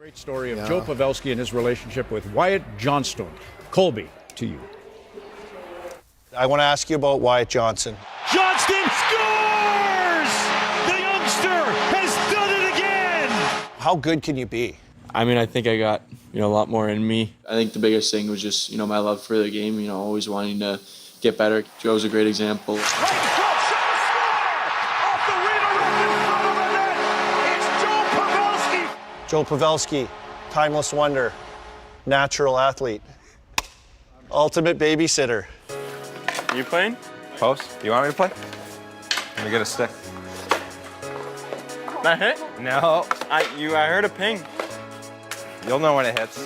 Great story of Joe Pavelski and his relationship with Wyatt Johnston. Colby, to you. I want to ask you about Wyatt Johnson. Johnston scores! The youngster has done it again! How good can you be? I mean, I think I got, a lot more in me. I think the biggest thing was just, my love for the game, always wanting to get better. Joe's a great example. Right foot shot, score! Off the redirect in front of the net! It's Joe Pavelski! Joe Pavelski, timeless wonder, natural athlete, ultimate babysitter. You playing? Post? You want me to play? Let me get a stick. That hit? No. I heard a ping. You'll know when it hits.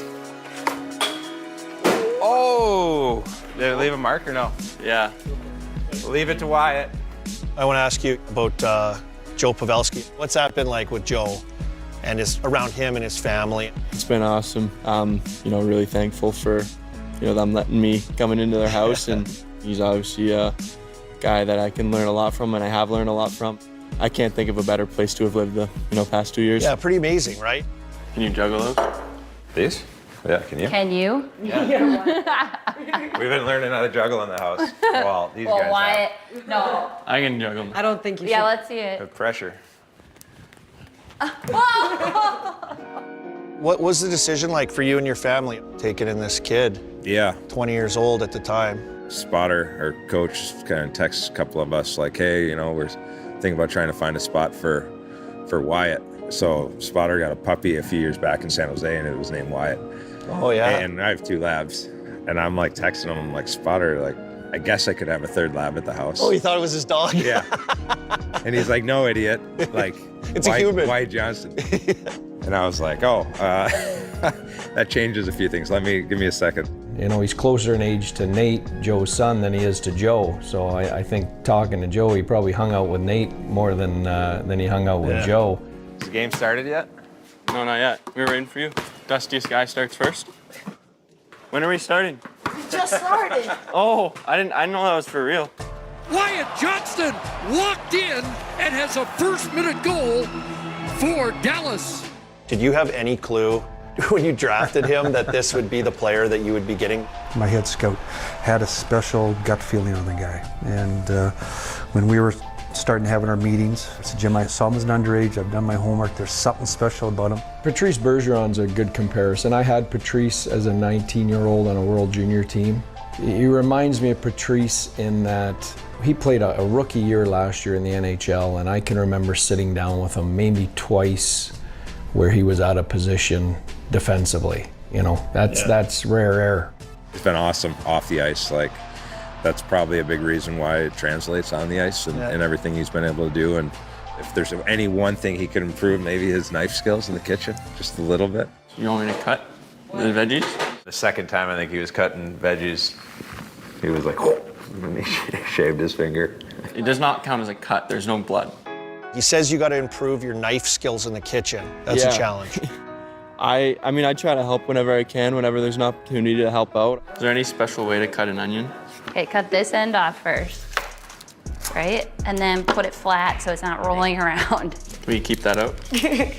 Oh! Did it leave a mark or no? Yeah. Leave it to Wyatt. I want to ask you about Joe Pavelski. What's that been like with Joe and around him and his family? It's been awesome. Really thankful for, them letting me coming into their house, and he's obviously a guy that I can learn a lot from, and I have learned a lot from. I can't think of a better place to have lived the, past 2 years. Yeah, pretty amazing, right? Can you juggle those? These? Yeah, can you? Can you? Yeah. We've been learning how to juggle in the house. Well, these guys Wyatt, have. no. I can juggle. I don't think you should. Yeah, let's see it. With pressure. What was the decision like for you and your family, taking in this kid, Yeah. 20 years old at the time? Spotter, our coach, kind of texts a couple of us like, hey, we're thinking about trying to find a spot for Wyatt. So Spotter got a puppy a few years back in San Jose, and it was named Wyatt. Oh, yeah. And I have 2 labs. And I'm like texting him, I'm like, Spotter, like, I guess I could have a 3rd lab at the house. Oh, he thought it was his dog? Yeah. And he's like, no, idiot. Like, It's a human. Wyatt Johnston. And I was like, oh, that changes a few things. Give me a second. He's closer in age to Nate, Joe's son, than he is to Joe. So I think talking to Joe, he probably hung out with Nate more than he hung out with Joe. Has the game started yet? No, not yet. We were waiting for you. Dustiest guy starts first. When are we starting? We just started. Oh, I didn't know that was for real. Wyatt Johnston walked in and has a first-minute goal for Dallas. Did you have any clue when you drafted him that this would be the player that you would be getting? My head scout had a special gut feeling on the guy. And when we were starting having our meetings, I said, Jim, I saw him as an underage. I've done my homework. There's something special about him. Patrice Bergeron's a good comparison. I had Patrice as a 19-year-old on a World Junior team. He reminds me of Patrice in that he played a rookie year last year in the NHL, and I can remember sitting down with him maybe twice where he was out of position defensively. That's rare air. It's been awesome off the ice. Like, that's probably a big reason why it translates on the ice and everything he's been able to do. And if there's any one thing he could improve, maybe his knife skills in the kitchen, just a little bit. You want me to cut the veggies? The second time I think he was cutting veggies, he was like, and he shaved his finger. It does not count as a cut. There's no blood. He says you got to improve your knife skills in the kitchen. That's a challenge. I try to help whenever I can, whenever there's an opportunity to help out. Is there any special way to cut an onion? Okay, cut this end off first, right? And then put it flat so it's not rolling around. Will you keep that out? I'm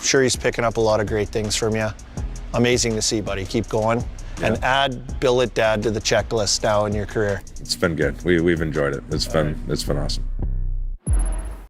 sure he's picking up a lot of great things from you. Amazing to see, buddy. Keep going. And add Bill It Dad to the checklist now in your career. It's been good. We've enjoyed it. It's been awesome.